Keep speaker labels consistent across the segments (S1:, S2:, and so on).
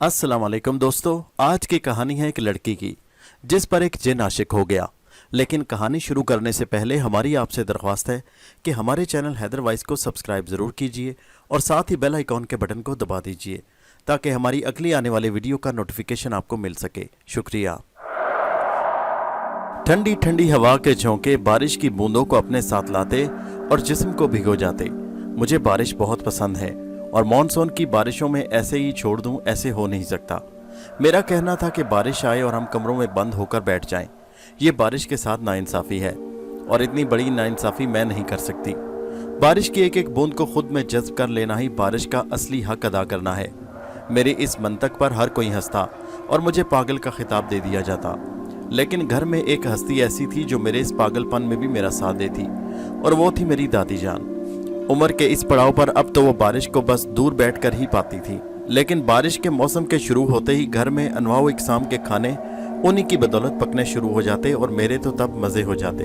S1: अस्सलाम वालेकुम दोस्तों। आज की कहानी है एक लड़की की जिस पर एक जिन आशिक हो गया। लेकिन कहानी शुरू करने से पहले हमारी आपसे दरख्वास्त है कि हमारे चैनल हैदर वॉइस को सब्सक्राइब ज़रूर कीजिए और साथ ही बेल आइकॉन के बटन को दबा दीजिए ताकि हमारी अगली आने वाली वीडियो का नोटिफिकेशन आपको मिल सके। शुक्रिया। ठंडी ठंडी हवा के झोंके बारिश की बूंदों को अपने साथ लाते और जिस्म को भिगो जाते। मुझे बारिश बहुत पसंद है और मॉनसून की बारिशों में ऐसे ही छोड़ दूं ऐसे हो नहीं सकता। मेरा कहना था कि बारिश आए और हम कमरों में बंद होकर बैठ जाएं। ये बारिश के साथ नाइंसाफ़ी है और इतनी बड़ी नाइंसाफ़ी मैं नहीं कर सकती। बारिश की एक एक बूंद को खुद में जज्ब कर लेना ही बारिश का असली हक अदा करना है। मेरी इस मंतक पर हर कोई हंसता और मुझे पागल का खिताब दे दिया जाता। लेकिन घर में एक हस्ती ऐसी थी जो मेरे इस पागलपन में भी मेरा साथ देती और वो थी मेरी दादी जान। उम्र के इस पड़ाव पर अब तो वो बारिश को बस दूर बैठकर ही पाती थी, लेकिन बारिश के मौसम के शुरू होते ही घर में अनवाउ इकसाम के खाने उन्हीं की बदौलत पकने शुरू हो जाते और मेरे तो तब मज़े हो जाते।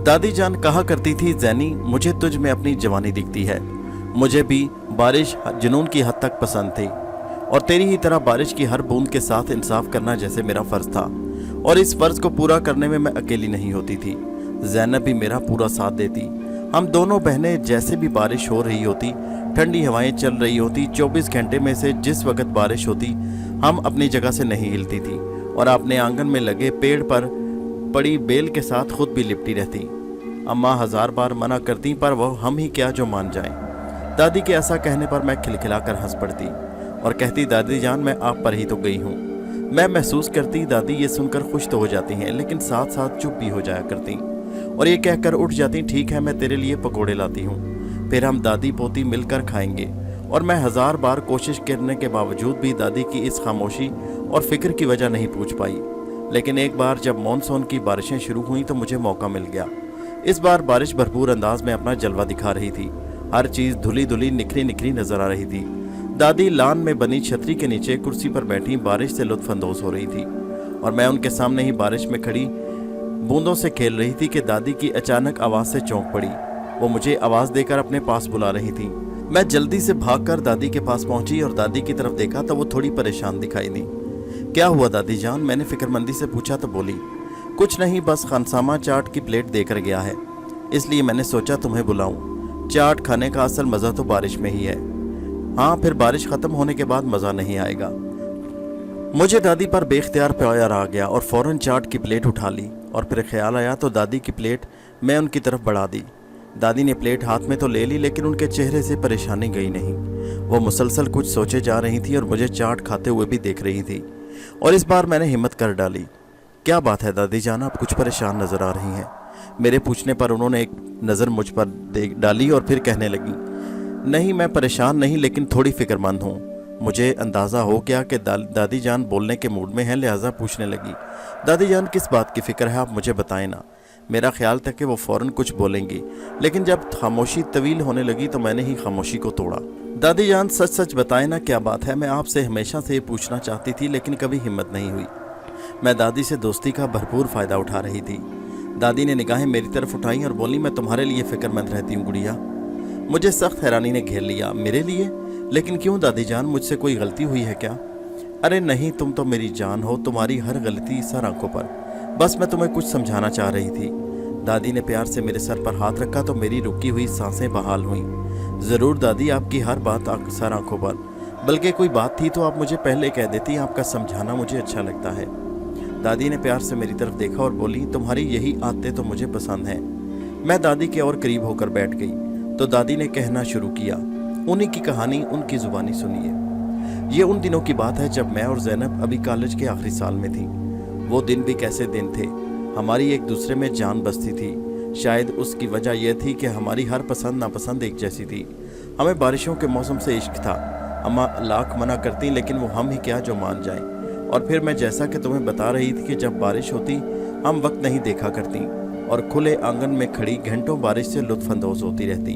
S1: दादी जान कहा करती थी, ज़ैनी मुझे तुझ में अपनी जवानी दिखती है। मुझे भी बारिश जुनून की हद तक पसंद थी और तेरी ही तरह बारिश की हर बूंद के साथ इंसाफ करना जैसे मेरा फ़र्ज़ था और इस फ़र्ज़ को पूरा करने में मैं अकेली नहीं होती थी। ज़ैनब भी मेरा पूरा साथ देती। हम दोनों बहनें जैसे भी बारिश हो रही होती, ठंडी हवाएं चल रही होती, 24 घंटे में से जिस वक्त बारिश होती हम अपनी जगह से नहीं हिलती थी और अपने आंगन में लगे पेड़ पर पड़ी बेल के साथ खुद भी लिपटी रहती। अम्मा 1000 बार मना करती पर वह हम ही क्या जो मान जाएं। दादी के ऐसा कहने पर मैं खिलखिलाकर हंस पड़ती और कहती, दादी जान मैं आप पर ही तो गई हूँ। मैं महसूस करती दादी ये सुनकर खुश तो हो जाती हैं लेकिन साथ साथ चुप भी हो जाया करती और ये कहकर उठ जाती, ठीक है मैं तेरे लिए पकोड़े लाती हूँ, फिर हम दादी पोती मिलकर खाएंगे। और मैं 1000 बार कोशिश करने के बावजूद भी दादी की इस खामोशी और फिक्र की वजह नहीं पूछ पाई। लेकिन एक बार जब मॉनसून की बारिशें शुरू हुई तो मुझे मौका मिल गया। इस बार बारिश भरपूर अंदाज में अपना जलवा दिखा रही थी। हर चीज़ धुली धुली निखरी निखरी नजर आ रही थी। दादी लान में बनी छतरी के नीचे कुर्सी पर बैठी बारिश से लुत्फानंदोज हो रही थी और मैं उनके सामने ही बारिश में खड़ी बूंदों से खेल रही थी कि दादी की अचानक आवाज़ से चौंक पड़ी। वो मुझे आवाज़ देकर अपने पास बुला रही थी। मैं जल्दी से भागकर दादी के पास पहुंची और दादी की तरफ देखा तो वो थोड़ी परेशान दिखाई दी। क्या हुआ दादी जान, मैंने फिक्रमंदी से पूछा तो बोली, कुछ नहीं बस खानसामा चाट की प्लेट देकर गया है, इसलिए मैंने सोचा तुम्हें बुलाऊं। चाट खाने का असल मज़ा तो बारिश में ही है। हाँ, फिर बारिश ख़त्म होने के बाद मज़ा नहीं आएगा। मुझे दादी पर बेख्तियार प्यार आ गया और फ़ौरन चाट की प्लेट उठा ली और फिर ख्याल आया तो दादी की प्लेट मैं उनकी तरफ बढ़ा दी। दादी ने प्लेट हाथ में तो ले ली लेकिन उनके चेहरे से परेशानी गई नहीं। वो मुसलसल कुछ सोचे जा रही थी और मुझे चाट खाते हुए भी देख रही थी। और इस बार मैंने हिम्मत कर डाली, क्या बात है दादी जान, आप कुछ परेशान नज़र आ रही हैं। मेरे पूछने पर उन्होंने एक नज़र मुझ पर डाली और फिर कहने लगी, नहीं मैं परेशान नहीं लेकिन थोड़ी फिक्रमंद हूँ। मुझे अंदाज़ा हो गया कि दादी जान बोलने के मूड में हैं, लिहाजा पूछने लगी, दादी जान किस बात की फ़िक्र है, आप मुझे बताएं ना। मेरा ख्याल था कि वो फ़ौरन कुछ बोलेंगी, लेकिन जब खामोशी तवील होने लगी तो मैंने ही खामोशी को तोड़ा। दादी जान सच सच बताएं ना क्या बात है, मैं आपसे हमेशा से ये पूछना चाहती थी लेकिन कभी हिम्मत नहीं हुई। मैं दादी से दोस्ती का भरपूर फ़ायदा उठा रही थी। दादी ने निगाहें मेरी तरफ उठाई और बोली, मैं तुम्हारे लिए फ़िक्रमंद रहती हूँ गुड़िया। मुझे सख्त हैरानी ने घेर लिया, मेरे लिए? लेकिन क्यों दादी जान, मुझसे कोई गलती हुई है क्या? अरे नहीं, तुम तो मेरी जान हो, तुम्हारी हर गलती सर आंखों पर। बस मैं तुम्हें कुछ समझाना चाह रही थी। दादी ने प्यार से मेरे सर पर हाथ रखा तो मेरी रुकी हुई सांसें बहाल हुईं। ज़रूर दादी, आपकी हर बात सर आंखों पर, बल्कि कोई बात थी तो आप मुझे पहले कह देती, आपका समझाना मुझे अच्छा लगता है। दादी ने प्यार से मेरी तरफ देखा और बोली, तुम्हारी यही आदतें तो मुझे पसंद हैं। मैं दादी के और करीब होकर बैठ गई तो दादी ने कहना शुरू किया, उन्हीं की कहानी उनकी ज़ुबानी सुनिए। ये उन दिनों की बात है जब मैं और ज़ैनब अभी कॉलेज के आखिरी साल में थी। वो दिन भी कैसे दिन थे, हमारी एक दूसरे में जान बसती थी। शायद उसकी वजह यह थी कि हमारी हर पसंद नापसंद एक जैसी थी। हमें बारिशों के मौसम से इश्क था। अम्मा लाख मना करती लेकिन वो हम ही क्या जो मान जाएं। और फिर मैं जैसा कि तुम्हें बता रही थी कि जब बारिश होती हम वक्त नहीं देखा करती और खुले आंगन में खड़ी घंटों बारिश से लुत्फानंदोज होती रहती।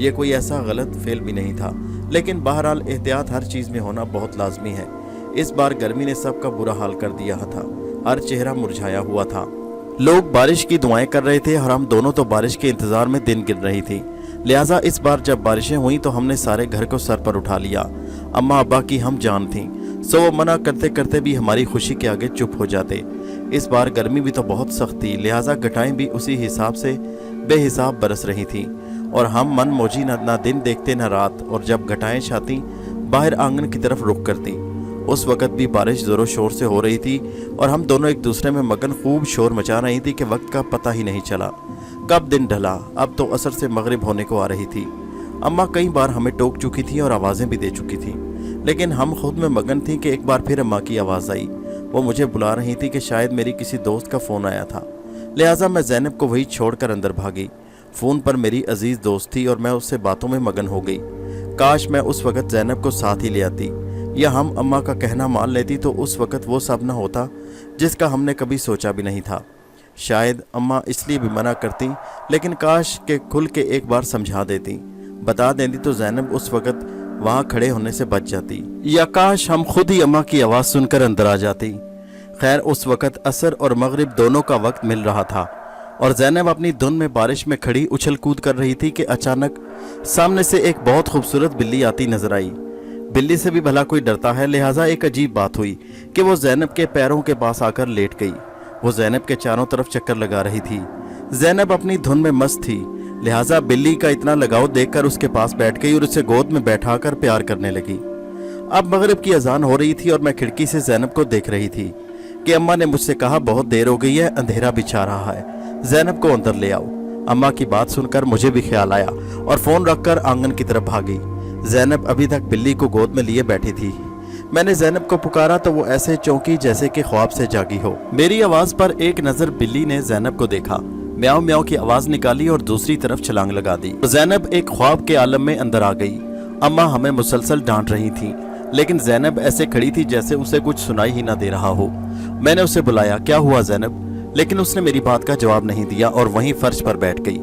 S1: ये कोई ऐसा गलत फेल भी नहीं था, लेकिन बहरहाल एहतियात हर चीज़ में होना बहुत लाजमी है। इस बार गर्मी ने सबका बुरा हाल कर दिया था। हर चेहरा मुरझाया हुआ था। लोग बारिश की दुआएं कर रहे थे और हम दोनों तो बारिश के इंतज़ार में दिन गिन रही थी। लिहाजा इस बार जब बारिशें हुई तो हमने सारे घर को सर पर उठा लिया। अम्मा अब्बा की हम जान थीं। सो वो मना करते करते भी हमारी खुशी के आगे चुप हो जाते। इस बार गर्मी भी तो बहुत सख्त थी, लिहाजा घटाएं भी उसी हिसाब से बेहिसाब बरस रही थी और हम मन मौजी ना दिन देखते न रात, और जब घटाएं छाती बाहर आंगन की तरफ रुख करती। उस वक़्त भी बारिश ज़ोरों शोर से हो रही थी और हम दोनों एक दूसरे में मगन खूब शोर मचा रही थी कि वक्त का पता ही नहीं चला कब दिन ढला। अब तो असर से मगरिब होने को आ रही थी। अम्मा कई बार हमें टोक चुकी थी और आवाज़ें भी दे चुकी थी, लेकिन हम खुद में मगन थी कि एक बार फिर अम्मा की आवाज़ आई। वो मुझे बुला रही थी कि शायद मेरी किसी दोस्त का फ़ोन आया था, लिहाजा मैं ज़ैनब को वही छोड़कर अंदर भागी। फ़ोन पर मेरी अजीज़ दोस्त थी और मैं उससे बातों में मगन हो गई। काश मैं उस वक़्त ज़ैनब को साथ ही ले आती या हम अम्मा का कहना मान लेती तो उस वक़्त वो सब न होता जिसका हमने कभी सोचा भी नहीं था। शायद अम्मा इसलिए भी मना करती, लेकिन काश के खुल के एक बार समझा देती, बता देती तो ज़ैनब उस वक़्त वहाँ खड़े होने से बच जाती, या काश हम खुद ही अम्मा की आवाज़ सुनकर अंदर आ जाती। खैर उस वक़्त असर और मगरिब दोनों का वक्त मिल रहा था और ज़ैनब अपनी धुन में बारिश में खड़ी उछल कूद कर रही थी कि अचानक सामने से एक बहुत खूबसूरत बिल्ली आती नजर आई। बिल्ली से भी भला कोई डरता है, लिहाजा एक अजीब बात हुई कि वो ज़ैनब के पैरों के पास आकर लेट गई। वो ज़ैनब के चारों तरफ चक्कर लगा रही थी। ज़ैनब अपनी धुन में मस्त थी, लिहाजा बिल्ली का इतना लगाव देखकर उसके पास बैठ गई और उसे गोद में बैठाकर प्यार करने लगी। अब मगरिब की अजान हो रही थी और मैं खिड़की से ज़ैनब को देख रही थी कि अम्मा ने मुझसे कहा बहुत देर हो गई है, अंधेरा भी छा रहा है, ज़ैनब को अंदर ले आओ। अम्मा की बात सुनकर मुझे भी ख्याल आया और फ़ोन रखकर आंगन की तरफ भागी। ज़ैनब अभी तक बिल्ली को गोद में लिए बैठी थी। मैंने ज़ैनब को पुकारा तो वो ऐसे चौंकी जैसे कि ख्वाब से जागी हो। मेरी आवाज़ पर एक नज़र बिल्ली ने ज़ैनब को देखा, म्याऊं म्याऊं की आवाज़ निकाली और दूसरी तरफ छलांग लगा दी। ज़ैनब एक ख्वाब के आलम में अंदर आ गई। अम्मा हमें मुसलसल डांट रही थी, लेकिन ज़ैनब ऐसे खड़ी थी जैसे उसे कुछ सुनाई ही ना दे रहा हो। मैंने उसे बुलाया, क्या हुआ ज़ैनब? लेकिन उसने मेरी बात का जवाब नहीं दिया और वहीं फर्श पर बैठ गई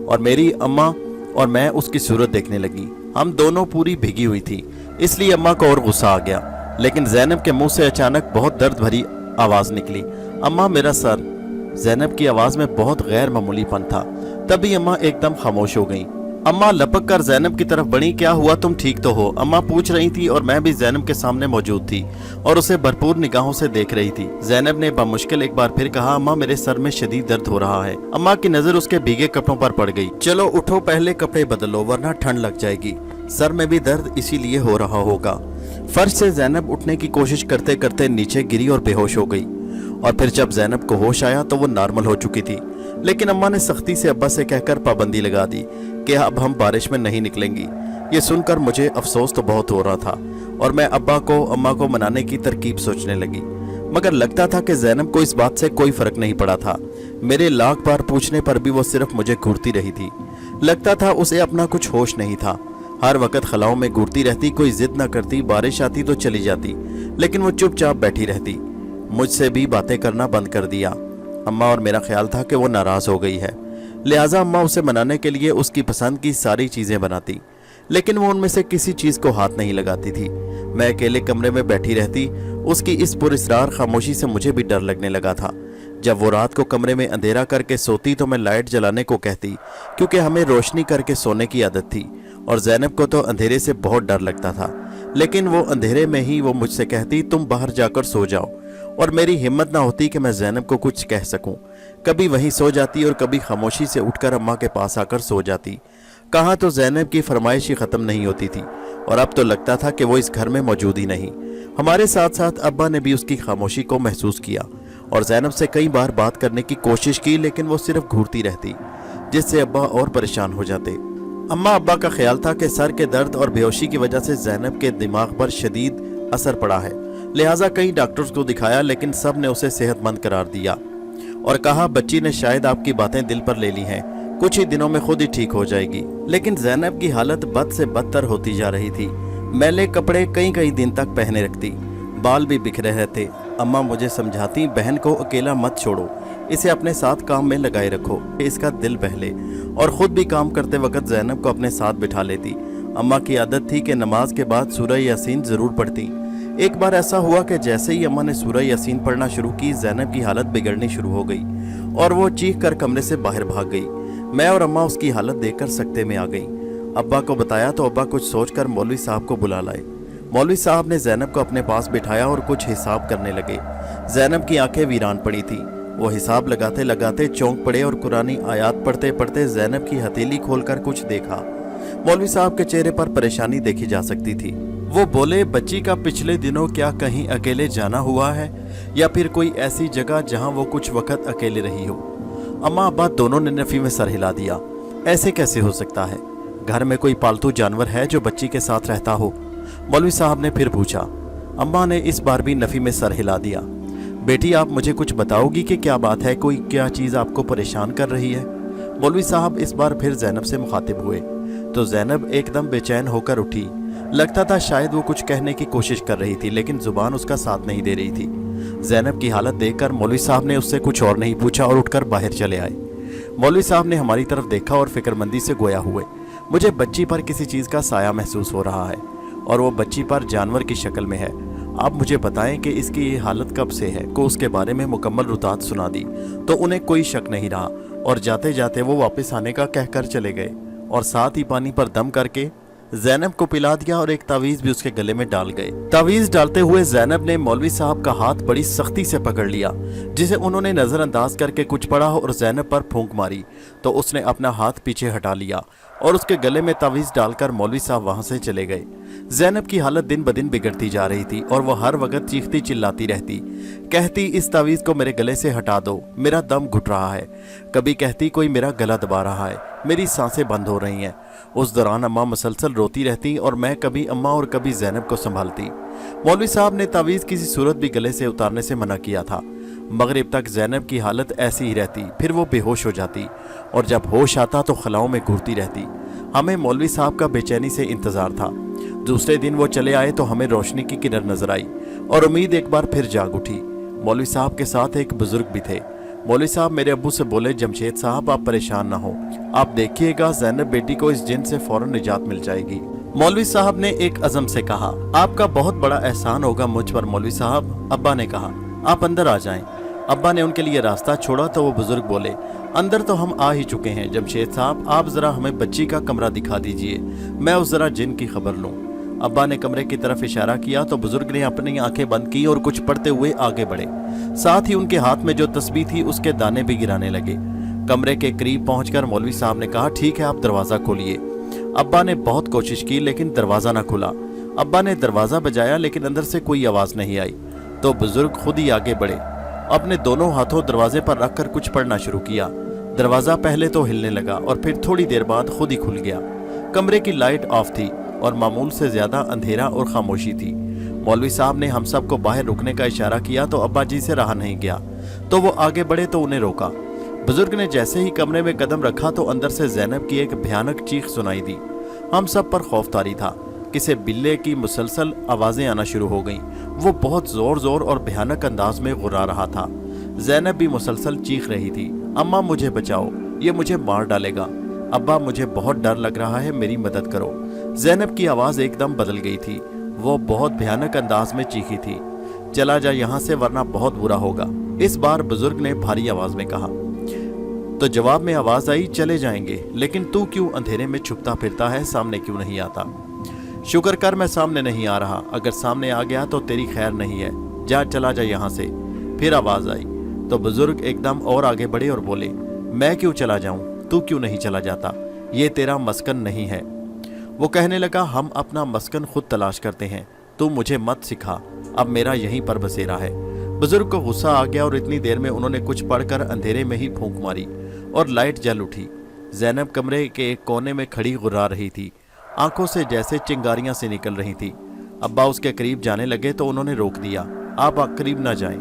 S1: और मेरी अम्मा और मैं उसकी सूरत देखने लगी। हम दोनों पूरी भीगी हुई थी, इसलिए अम्मा को और गुस्सा आ गया, लेकिन ज़ैनब के मुंह से अचानक बहुत दर्द भरी आवाज़ निकली, अम्मा मेरा सर। ज़ैनब की आवाज़ में बहुत गैर मामूलीपन था। तभी अम्मा एकदम खामोश हो गई। अम्मा लपक कर ज़ैनब की तरफ बढ़ी, क्या हुआ, तुम ठीक तो हो? अम्मा पूछ रही थी और मैं भी ज़ैनब के सामने मौजूद थी और उसे भरपूर निगाहों से देख रही थी। ज़ैनब ने बामुश्किल एक बार फिर कहा, अम्मा मेरे सर में शदीद दर्द हो रहा है। अम्मा की नज़र उसके भीगे कपड़ों पर पड़ गई। चलो उठो, पहले कपड़े बदलो वरना ठंड लग जाएगी। सर में भी दर्द इसीलिए हो रहा होगा। फर्श से ज़ैनब उठने की कोशिश करते करते नीचे गिरी और बेहोश हो गई और फिर जब ज़ैनब को होश आया तो वो नॉर्मल हो चुकी थी, लेकिन अम्मा ने सख्ती से अब्बा से कहकर पाबंदी लगा दी कि अब हम बारिश में नहीं निकलेंगी। ये सुनकर मुझे अफसोस तो बहुत हो रहा था और मैं अब्बा को अम्मा को मनाने की तरकीब सोचने लगी, मगर लगता था कि ज़ैनब को इस बात से कोई फ़र्क नहीं पड़ा था। मेरे लाख बार पूछने पर भी वो सिर्फ मुझे घूरती रही थी। लगता था उसे अपना कुछ होश नहीं था। हर वक्त खलाओं में घूरती रहती, कोई जिद न करती, बारिश आती तो चली जाती, लेकिन वो चुपचाप बैठी रहती। मुझसे भी बातें करना बंद कर दिया। अम्मा और मेरा ख्याल था कि वो नाराज़ हो गई है, लिहाजा अम्मा उसे मनाने के लिए उसकी पसंद की सारी चीज़ें बनाती, लेकिन वो उनमें से किसी चीज़ को हाथ नहीं लगाती थी। मैं अकेले कमरे में बैठी रहती। उसकी इस पुरस्रार खामोशी से मुझे भी डर लगने लगा था। जब वो रात को कमरे में अंधेरा करके सोती तो मैं लाइट जलाने को कहती, क्योंकि हमें रोशनी करके सोने की आदत थी और ज़ैनब को तो अंधेरे से बहुत डर लगता था, लेकिन वो अंधेरे में ही वो मुझसे कहती, तुम बाहर जाकर सो जाओ, और मेरी हिम्मत ना होती कि मैं ज़ैनब को कुछ कह सकूं। कभी वहीं सो जाती और कभी खामोशी से उठकर अम्मा के पास आकर सो जाती। कहाँ तो ज़ैनब की फरमाइश ही ख़त्म नहीं होती थी और अब तो लगता था कि वो इस घर में मौजूद ही नहीं। हमारे साथ साथ अब्बा ने भी उसकी खामोशी को महसूस किया और ज़ैनब से कई बार बात करने की कोशिश की, लेकिन वो सिर्फ घूरती रहती, जिससे अब्बा और परेशान हो जाते। अम्मा अब्बा का ख्याल था कि सर के दर्द और बेहोशी की वजह से ज़ैनब के दिमाग पर शदीद असर पड़ा है, लिहाजा कई डॉक्टर्स को दिखाया, लेकिन सब ने उसे सेहतमंद करार दिया और कहा बच्ची ने शायद आपकी बातें दिल पर ले ली हैं, कुछ ही दिनों में खुद ही ठीक हो जाएगी। लेकिन ज़ैनब की हालत बद से बदतर होती जा रही थी। मैले कपड़े कई दिन तक पहने रखती, बाल भी बिखरे रहते। अम्मा मुझे समझाती, बहन को अकेला मत छोड़ो, इसे अपने साथ काम में लगाए रखो, इसका दिल बहले, और ख़ुद भी काम करते वक्त ज़ैनब को अपने साथ बिठा लेती। अम्मा की आदत थी कि नमाज के बाद सूरह यासीन ज़रूर पढ़ती। एक बार ऐसा हुआ कि जैसे ही अम्मा ने सूरह यासीन पढ़ना शुरू की, ज़ैनब की हालत बिगड़नी शुरू हो गई और वो चीख कर कमरे से बाहर भाग गई। मैं और अम्मा उसकी हालत देखकर सकते में आ गई। अब्बा को बताया तो अब्बा कुछ सोचकर मौलवी साहब को बुला लाए। मौलवी साहब ने जैनब को अपने पास बिठाया और कुछ हिसाब करने लगे। जैनब की आंखें वीरान पड़ी थी। वो हिसाब लगाते लगाते चौंक पड़े और कुरानी आयात पढ़ते पढ़ते जैनब की हथेली खोलकर कुछ देखा। मौलवी साहब के चेहरे पर परेशानी देखी जा सकती थी। वो बोले, बच्ची का पिछले दिनों क्या कहीं अकेले जाना हुआ है या फिर कोई ऐसी जगह जहां वो कुछ वक्त अकेले रही हो। अम्मा अब्बा दोनों ने नफी में सर हिला दिया। ऐसे कैसे हो सकता है? घर में कोई पालतू जानवर है जो बच्ची के साथ रहता हो? मौलवी साहब ने फिर पूछा। अम्मा ने इस बार भी नफी में सर हिला दिया। बेटी, आप मुझे कुछ बताओगी कि क्या बात है, कोई क्या चीज़ आपको परेशान कर रही है? मौलवी साहब इस बार फिर जैनब से मुखातिब हुए तो जैनब एकदम बेचैन होकर उठी। लगता था शायद वो कुछ कहने की कोशिश कर रही थी, लेकिन जुबान उसका साथ नहीं दे रही थी। जैनब की हालत देखकर मौलवी साहब ने उससे कुछ और नहीं पूछा और उठकर बाहर चले आए। मौलवी साहब ने हमारी तरफ देखा और फिक्रमंदी से गोया हुए, मुझे बच्ची पर किसी चीज़ का साया महसूस हो रहा है और वो बच्ची पर जानवर की शक्ल में है। आप मुझे बताएं कि इसकी ये हालत कब से है। को उसके बारे में मुकम्मल रुतात सुना दी तो उन्हें कोई शक नहीं रहा और जाते जाते वो वापस आने का कहकर चले गए और साथ ही पानी पर दम करके जैनब को पिला दिया और एक तावीज़ भी उसके गले में डाल गए। तावीज़ डालते हुए जैनब ने मौलवी साहब का हाथ बड़ी सख्ती से पकड़ लिया, जिसे उन्होंने नज़रअंदाज करके कुछ पढ़ा और जैनब पर फूंक मारी तो उसने अपना हाथ पीछे हटा लिया और उसके गले में तावीज़ डालकर मौलवी साहब वहां से चले गए। जैनब की हालत दिन ब दिन बिगड़ती जा रही थी और वह हर वक्त चीखती चिल्लाती रहती, कहती इस तावीज़ को मेरे गले से हटा दो, मेरा दम घुट रहा है। कभी कहती कोई मेरा गला दबा रहा है, मेरी सांसें बंद हो रही हैं। उस दौरान अम्मा मुसलसल रोती रहती और मैं कभी अम्मा और कभी जैनब को संभालती। मौलवी साहब ने तावीज़ किसी सूरत भी गले से उतारने से मना किया था। मगरिब तक जैनब की हालत ऐसी ही रहती, फिर वो बेहोश हो जाती और जब होश आता तो खलाओं में घूरती रहती। हमें मौलवी साहब का बेचैनी से इंतज़ार था। दूसरे दिन वो चले आए तो हमें रोशनी की किरण नजर आई और उम्मीद एक बार फिर जाग उठी। मौलवी साहब के साथ एक बुजुर्ग भी थे। मौलवी साहब मेरे अब्बू से बोले, जमशेद साहब आप परेशान ना हो, आप देखिएगा जैनब बेटी को इस जिन से फौरन निजात मिल जाएगी। मौलवी साहब ने एक अज़म से कहा, आपका बहुत बड़ा एहसान होगा मुझ पर मौलवी साहब। अब्बा ने कहा, आप अंदर आ जाएं। अब्बा ने उनके लिए रास्ता छोड़ा तो वो बुजुर्ग बोले, अंदर तो हम आ ही चुके हैं जमशेद साहब, आप जरा हमें बच्ची का कमरा दिखा दीजिए, मैं उस जरा जिन की खबर लूं। अब्बा ने कमरे की तरफ इशारा किया तो बुजुर्ग ने अपनी आंखें बंद की और कुछ पढ़ते हुए आगे बढ़े। साथ ही उनके हाथ में जो तस्बीह थी उसके दाने भी गिराने लगे। कमरे के करीब पहुंचकर मौलवी साहब ने कहा, ठीक है आप दरवाज़ा खोलिए। अब्बा ने बहुत कोशिश की लेकिन दरवाज़ा ना खुला। अब्बा ने दरवाज़ा बजाया लेकिन अंदर से कोई आवाज़ नहीं आई तो बुजुर्ग खुद ही आगे बढ़े, अपने दोनों हाथों दरवाजे पर रखकर कुछ पढ़ना शुरू किया। दरवाज़ा पहले तो हिलने लगा और फिर थोड़ी देर बाद खुद ही खुल गया। कमरे की लाइट ऑफ थी और मामूल से ज़्यादा अंधेरा और खामोशी थी। मौलवी साहब ने हम सब को बाहर रुकने का इशारा किया तो अब्बा जी से रहा नहीं गया तो वो आगे बढ़े तो उन्हें रोका। बुजुर्ग ने जैसे ही कमरे में कदम रखा तो अंदर से जैनब की एक भयानक चीख सुनाई दी। हम सब पर खौफ तारी था। किसी बिल्ले की मुसलसल आवाज़ें आना शुरू हो गईं। वो बहुत ज़ोर ज़ोर और भयानक अंदाज में गुर्रा रहा था। जैनब भी मुसलसल चीख रही थी, अम्मा मुझे बचाओ, ये मुझे मार डालेगा। अब्बा मुझे बहुत डर लग रहा है, मेरी मदद करो। जैनब की आवाज़ एकदम बदल गई थी। वो बहुत भयानक अंदाज में चीखी थी, चला जा यहाँ से वरना बहुत बुरा होगा। इस बार बुजुर्ग ने भारी आवाज़ में कहा तो जवाब में आवाज़ आई, चले जाएंगे, लेकिन तू क्यों अंधेरे में छुपता फिरता है, सामने क्यों नहीं आता? शुक्र कर मैं सामने नहीं आ रहा, अगर सामने आ गया तो तेरी खैर नहीं है, जा चला जा यहाँ से। फिर आवाज़ आई तो बुजुर्ग एकदम और आगे बढ़े और बोले, मैं क्यों चला जाऊँ, तू क्यों नहीं चला जाता, ये तेरा मस्कन नहीं है। वो कहने लगा, हम अपना मस्कन खुद तलाश करते हैं, तू मुझे मत सिखा, अब मेरा यहीं पर बसेरा है। बुजुर्ग को गुस्सा आ गया और इतनी देर में उन्होंने कुछ पढ़कर अंधेरे में ही फूंक मारी और लाइट जल उठी। जैनब कमरे के एक कोने में खड़ी गुर्रा रही थी, आंखों से जैसे चिंगारियां से निकल रही थी। अब्बा उसके करीब जाने लगे तो उन्होंने रोक दिया, आप करीब ना जाएं।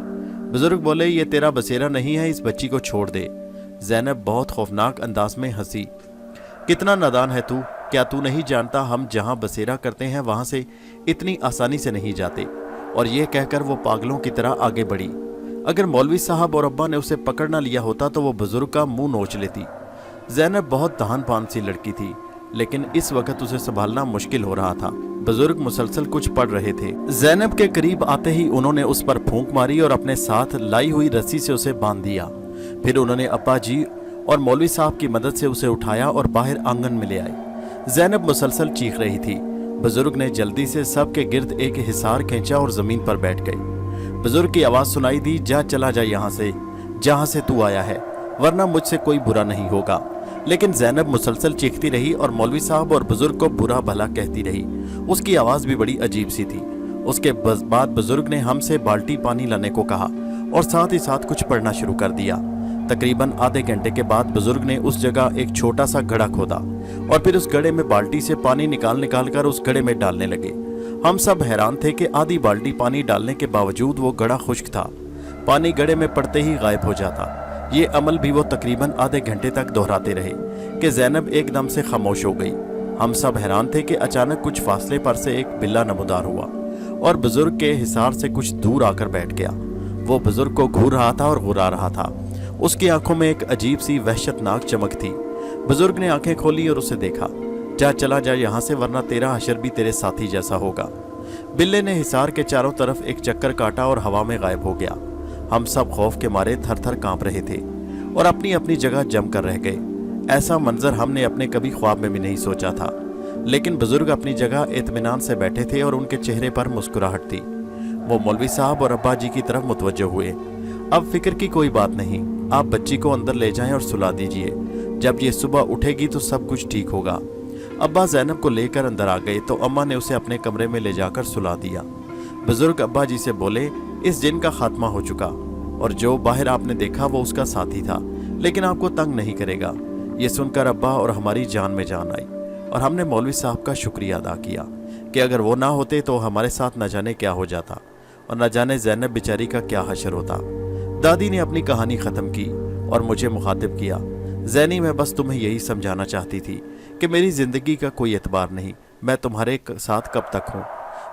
S1: बुजुर्ग बोले, ये तेरा बसेरा नहीं है, इस बच्ची को छोड़ दे। जैनब बहुत खौफनाक अंदाज में हंसी, कितना नादान है तू, क्या तू नहीं जानता हम जहाँ बसेरा करते हैं वहाँ से इतनी आसानी से नहीं जाते। और ये कहकर वो पागलों की तरह आगे बढ़ी। अगर मौलवी साहब और अब्बा ने उसे पकड़ ना लिया होता तो वो बुजुर्ग का मुंह नोच लेती। जैनब बहुत दहान पान सी लड़की थी, लेकिन इस वक्त उसे संभालना मुश्किल हो रहा था। बुजुर्ग मुसलसल कुछ पढ़ रहे थे। जैनब के करीब आते ही उन्होंने उस पर फूंक मारी और अपने साथ लाई हुई रस्सी से उसे बांध दिया। फिर उन्होंने अब्बा जी और मौलवी साहब की मदद से उसे उठाया और बाहर आंगन में ले आए। जैनब मुसलसल चीख रही थी। बुजुर्ग ने जल्दी से सबके गिर्द एक हिसार खींचा और जमीन पर बैठ गए। बुजुर्ग की आवाज सुनाई दी, जा चला जा यहाँ से, जहाँ से तू आया है, वरना मुझसे कोई बुरा नहीं होगा। लेकिन ज़ैनब मुसलसल चीखती रही और मौलवी साहब और बुजुर्ग को बुरा भला कहती रही। उसकी आवाज़ भी बड़ी अजीब सी थी। उसके बाद बुजुर्ग ने हमसे बाल्टी पानी लाने को कहा और साथ ही साथ कुछ पढ़ना शुरू कर दिया। तकरीबन आधे घंटे के बाद बुजुर्ग ने उस जगह एक छोटा सा घड़ा खोदा और फिर उस घड़े में बाल्टी से पानी निकाल कर उस घड़े में डालने लगे। हम सब हैरान थे कि आधी बाल्टी पानी डालने के बावजूद वो घड़ा खुश्क था। पानी घड़े में पड़ते ही गायब हो जाता। ये अमल भी वो तकरीबन आधे घंटे तक दोहराते रहे कि ज़ैनब एकदम से खामोश हो गई। हम सब हैरान थे कि अचानक कुछ फासले पर से एक बिल्ला नमूदार हुआ और बुजुर्ग के हिसार से कुछ दूर आकर बैठ गया। वो बुजुर्ग को घूर रहा था और घुरा रहा था। उसकी आंखों में एक अजीब सी वहशतनाक चमक थी। बुजुर्ग ने आंखें खोली और उसे देखा। जा चला जा यहाँ से, वरना तेरा हशर भी तेरे साथी जैसा होगा। बिल्ले ने हिसार के चारों तरफ एक चक्कर काटा और हवा में गायब हो गया। हम सब खौफ के मारे थर थर कांप रहे थे और अपनी अपनी जगह जम कर रह गए। ऐसा मंजर हमने अपने कभी ख्वाब में भी नहीं सोचा था। लेकिन बुजुर्ग अपनी जगह इत्मीनान से बैठे थे और उनके चेहरे पर मुस्कुराहट थी। वो मौलवी साहब और अब्बा जी की तरफ मुतवज्जो हुए। अब फिक्र की कोई बात नहीं, आप बच्ची को अंदर ले जाएं और सुला दीजिए। जब ये सुबह उठेगी तो सब कुछ ठीक होगा। अब्बा ज़ैनब को लेकर अंदर आ गए तो अम्मा ने उसे अपने कमरे में ले जाकर सुला दिया। बुजुर्ग अब्बा जी से बोले, इस जिन का खात्मा हो चुका और जो बाहर आपने देखा वो उसका साथी था, लेकिन आपको तंग नहीं करेगा। ये सुनकर अब्बा और हमारी जान में जान आई और हमने मौलवी साहब का शुक्रिया अदा किया कि अगर वो ना होते तो हमारे साथ न जाने क्या हो जाता और न जाने ज़ैनब बेचारी का क्या हशर होता। दादी ने अपनी कहानी ख़त्म की और मुझे मुखातिब किया, ज़ैनी मैं बस तुम्हें यही समझाना चाहती थी कि मेरी ज़िंदगी का कोई एतबार नहीं, मैं तुम्हारे साथ कब तक हूँ,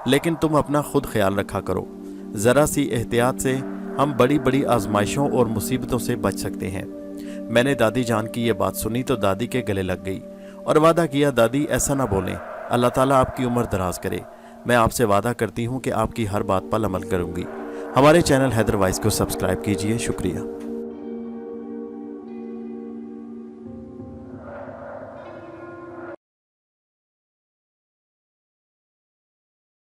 S1: लेकिन तुम अपना खुद ख्याल रखा करो। ज़रा सी एहतियात से हम बड़ी बड़ी आजमाइशों और मुसीबतों से बच सकते हैं। मैंने दादी जान की ये बात सुनी तो दादी के गले लग गई और वादा किया, दादी ऐसा ना बोलें, अल्लाह ताला आपकी उम्र दराज करे। मैं आपसे वादा करती हूँ कि आपकी हर बात पर अमल करूँगी। हमारे चैनल हैदर वॉइस को सब्सक्राइब कीजिए। शुक्रिया।